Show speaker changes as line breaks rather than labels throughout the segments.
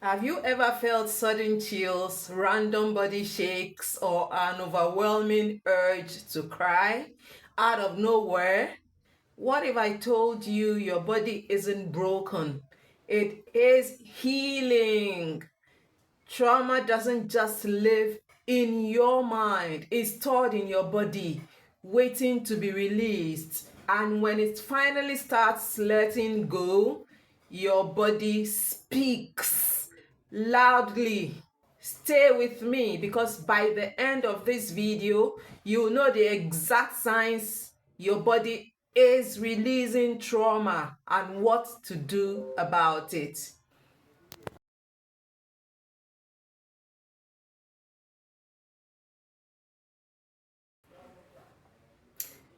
Have you ever felt sudden chills, random body shakes, or an overwhelming urge to cry out of nowhere? What if I told you your body isn't broken? It is healing. Trauma doesn't just live in your mind, it's stored in your body, waiting to be released. And when it finally starts letting go, your body speaks loudly. Stay with me because by the end of this video, you know the exact signs your body is releasing trauma and what to do about it.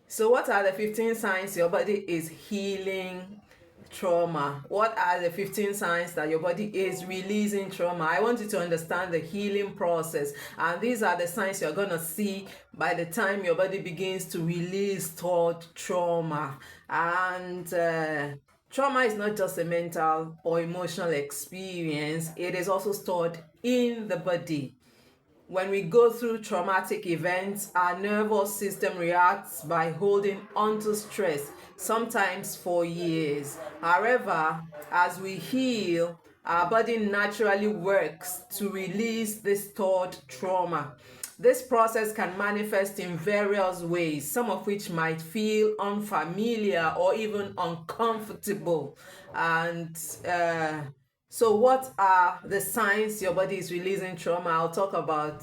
So, what are the 15 signs your body is healing trauma? What are the 15 signs that your body is releasing trauma? I want you to understand the healing process, and these are the signs you're going to see by the time your body begins to release stored trauma. And trauma is not just a mental or emotional experience, it is also stored in the body. When we go through traumatic events, our nervous system reacts by holding onto stress, sometimes for years. However, as we heal, our body naturally works to release this stored trauma. This process can manifest in various ways, some of which might feel unfamiliar or even uncomfortable. And so, what are the signs your body is releasing trauma? I'll talk about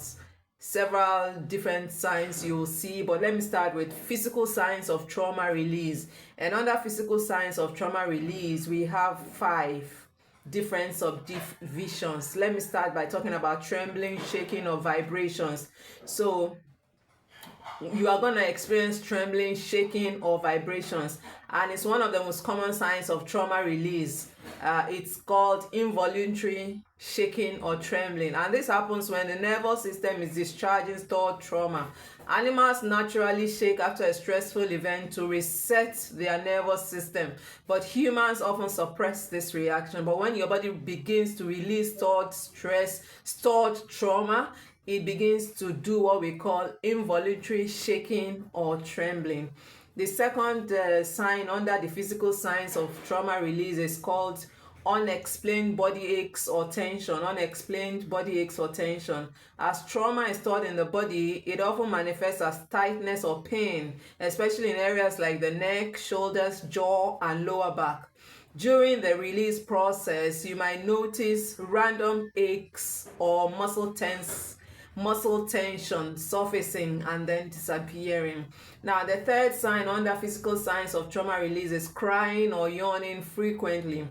several different signs you'll see, but let me start with physical signs of trauma release. And under physical signs of trauma release, we have 5 different subdivisions. Let me start by talking about trembling, shaking, or vibrations. So, you are going to experience trembling, shaking, or vibrations, and it's one of the most common signs of trauma release. It's called involuntary shaking or trembling, and this happens when the nervous system is discharging stored trauma. Animals naturally shake after a stressful event to reset their nervous system, but humans often suppress this reaction. But when your body begins to release stored stress, stored trauma, it begins to do what we call involuntary shaking or trembling. The second sign under the physical signs of trauma release is called unexplained body aches or tension. Unexplained body aches or tension. As trauma is stored in the body, it often manifests as tightness or pain, especially in areas like the neck, shoulders, jaw, and lower back. During the release process, you might notice random aches or muscle tension surfacing and then disappearing. Now, the third sign under physical signs of trauma release is crying or yawning frequently.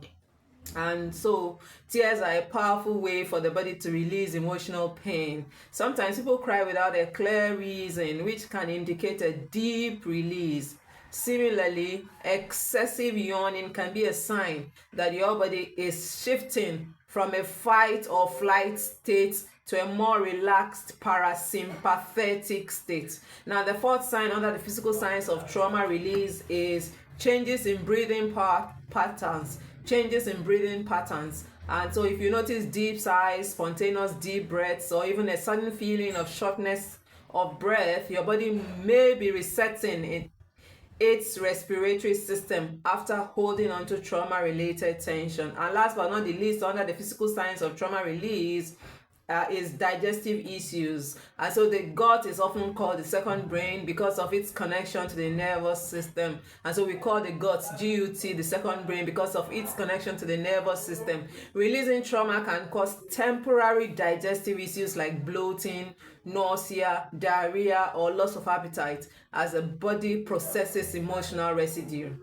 And so, tears are a powerful way for the body to release emotional pain. Sometimes people cry without a clear reason, which can indicate a deep release. Similarly, excessive yawning can be a sign that your body is shifting from a fight or flight state to a more relaxed parasympathetic state. Now, the fourth sign under the physical signs of trauma release is changes in breathing patterns. Changes in breathing patterns. And so, if you notice deep sighs, spontaneous deep breaths, or even a sudden feeling of shortness of breath, your body may be resetting its respiratory system after holding on to trauma-related tension. And last but not the least, under the physical signs of trauma release, is digestive issues. And so the gut is often called the second brain because of its connection to the nervous system. And so we call the gut GUT, the second brain, because of its connection to the nervous system. Releasing trauma can cause temporary digestive issues like bloating, nausea, diarrhea, or loss of appetite as the body processes emotional residue.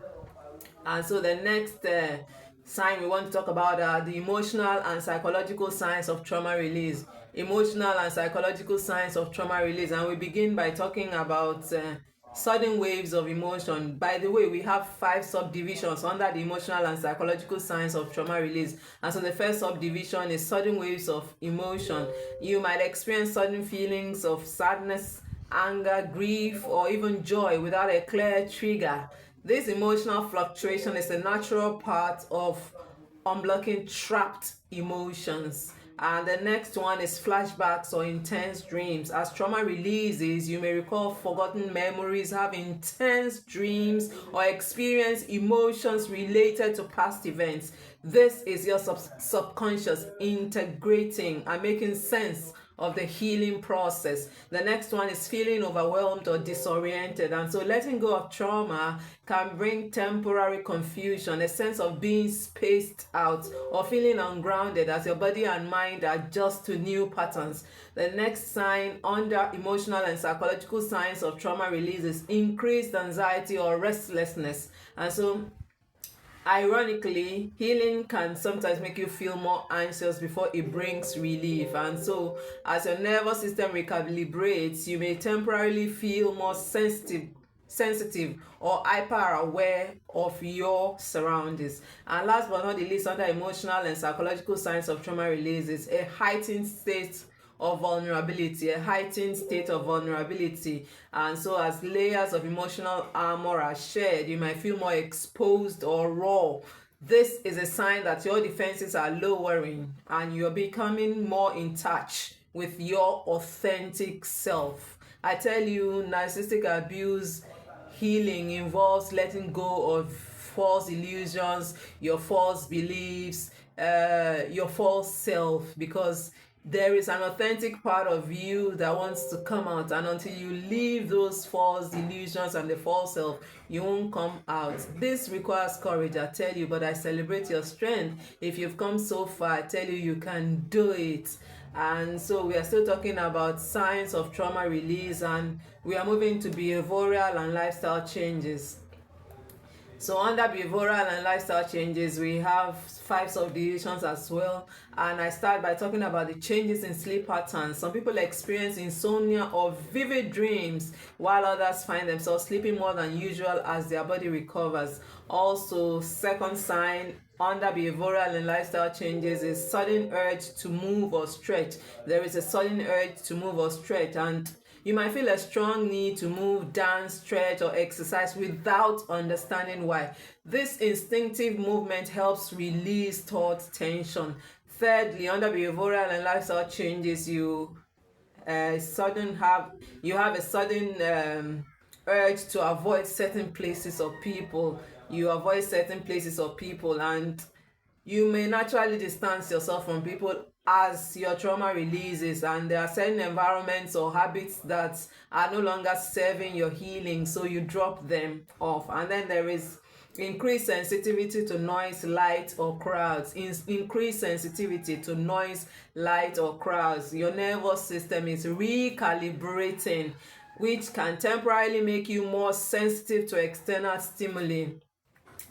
And so the next sign we want to talk about are the emotional and psychological signs of trauma release. Emotional and psychological signs of trauma release. And we begin by talking about sudden waves of emotion. By the way, we have 5 subdivisions under the emotional and psychological signs of trauma release. And so the first subdivision is sudden waves of emotion. You might experience sudden feelings of sadness, anger, grief, or even joy without a clear trigger. This emotional fluctuation is a natural part of unblocking trapped emotions. And the next one is flashbacks or intense dreams. As trauma releases, you may recall forgotten memories, have intense dreams, or experience emotions related to past events. This is your subconscious integrating and making sense of the healing process. The next one is feeling overwhelmed or disoriented. And so letting go of trauma can bring temporary confusion, a sense of being spaced out or feeling ungrounded as your body and mind adjust to new patterns. The next sign under emotional and psychological signs of trauma release is increased anxiety or restlessness. And so ironically, healing can sometimes make you feel more anxious before it brings relief. And so, as your nervous system recalibrates, you may temporarily feel more sensitive or hyper aware of your surroundings. And last but not the least, under emotional and psychological signs of trauma release is a heightened state of vulnerability, a heightened state of vulnerability. And so as layers of emotional armor are shared, you might feel more exposed or raw. This is a sign that your defenses are lowering and you're becoming more in touch with your authentic self. I tell you, narcissistic abuse healing involves letting go of false illusions, your false beliefs, your false self, because there is an authentic part of you that wants to come out, and until you leave those false illusions and the false self, you won't come out. This requires courage, I tell you, but I celebrate your strength. If you've come so far, I tell you can do it. And so we are still talking about signs of trauma release, and we are moving to behavioral and lifestyle changes. So under behavioral and lifestyle changes, we have 5 subdivisions as well. And I start by talking about the changes in sleep patterns. Some people experience insomnia or vivid dreams, while others find themselves sleeping more than usual as their body recovers. Also, second sign under behavioral and lifestyle changes is sudden urge to move or stretch. There is a sudden urge to move or stretch, and you might feel a strong need to move, dance, stretch, or exercise without understanding why. This instinctive movement helps release stored tension. Thirdly, under behavioral and lifestyle changes, you have a sudden urge to avoid certain places or people. You avoid certain places or people, and you may naturally distance yourself from people as your trauma releases, and there are certain environments or habits that are no longer serving your healing, so you drop them off. And then there is increased sensitivity to noise, light, or crowds. Increased sensitivity to noise, light, or crowds. Your nervous system is recalibrating, which can temporarily make you more sensitive to external stimuli.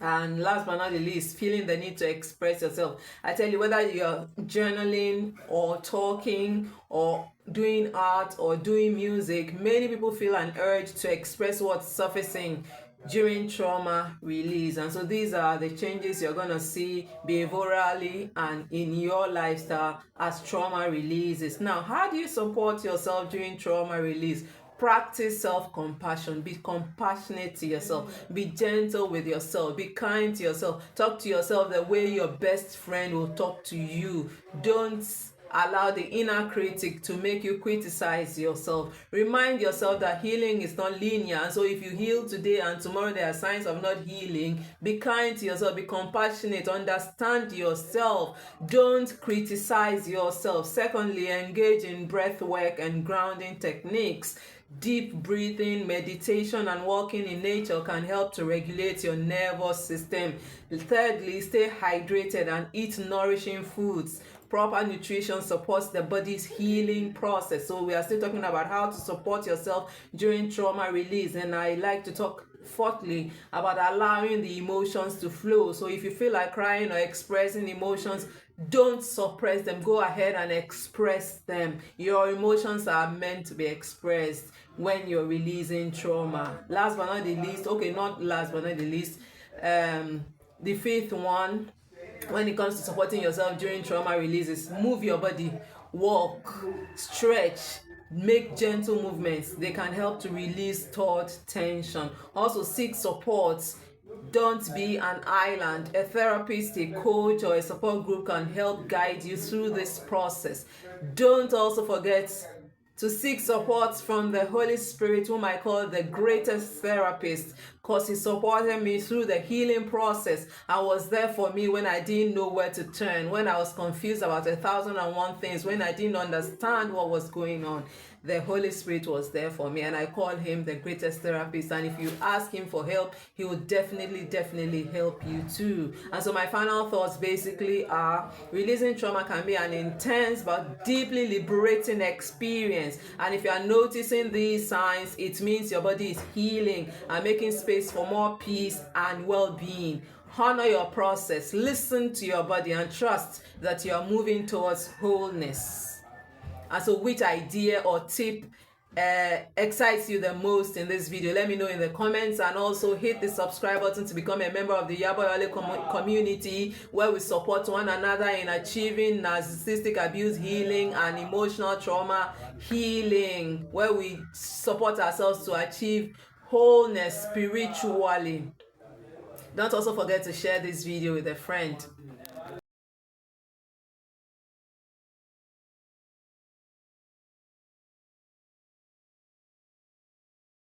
And last but not the least, feeling the need to express yourself. I tell you, whether you're journaling or talking or doing art or doing music, many people feel an urge to express what's surfacing during trauma release. And so these are the changes you're going to see behaviorally and in your lifestyle as trauma releases. Now, how do you support yourself during trauma release? Practice self-compassion. Be compassionate to yourself. Be gentle with yourself. Be kind to yourself. Talk to yourself the way your best friend will talk to you. Don't allow the inner critic to make you criticize yourself. Remind yourself that healing is not linear. And so if you heal today and tomorrow there are signs of not healing, be kind to yourself. Be compassionate. Understand yourself. Don't criticize yourself. Secondly, engage in breath work and grounding techniques. Deep breathing, meditation, and walking in nature can help to regulate your nervous system. Thirdly, stay hydrated and eat nourishing foods. Proper nutrition supports the body's healing process. So we are still talking about how to support yourself during trauma release. And I like to talk fourthly about allowing the emotions to flow. So if you feel like crying or expressing emotions, don't suppress them. Go ahead and express them. Your emotions are meant to be expressed when you're releasing trauma. Last but not the least, the fifth one, when it comes to supporting yourself during trauma releases, move your body, walk, stretch, make gentle movements. They can help to release stored tension. Also, seek support Don't be an island. A therapist, a coach, or a support group can help guide you through this process. Don't also forget to seek support from the Holy Spirit, whom I call the greatest therapist, because he supported me through the healing process and was there for me when I didn't know where to turn, when I was confused about 1,001 things, when I didn't understand what was going on. The Holy Spirit was there for me, and I call him the greatest therapist. And if you ask him for help, he will definitely help you too. And so my final thoughts basically are: releasing trauma can be an intense but deeply liberating experience. And if you are noticing these signs, it means your body is healing and making space for more peace and well-being. Honor your process, listen to your body, and trust that you are moving towards wholeness. And so, which idea or tip excites you the most in this video? Let me know in the comments, and also hit the subscribe button to become a member of the Yaboyole community, where we support one another in achieving narcissistic abuse healing and emotional trauma healing, where we support ourselves to achieve wholeness spiritually. Don't also forget to share this video with a friend.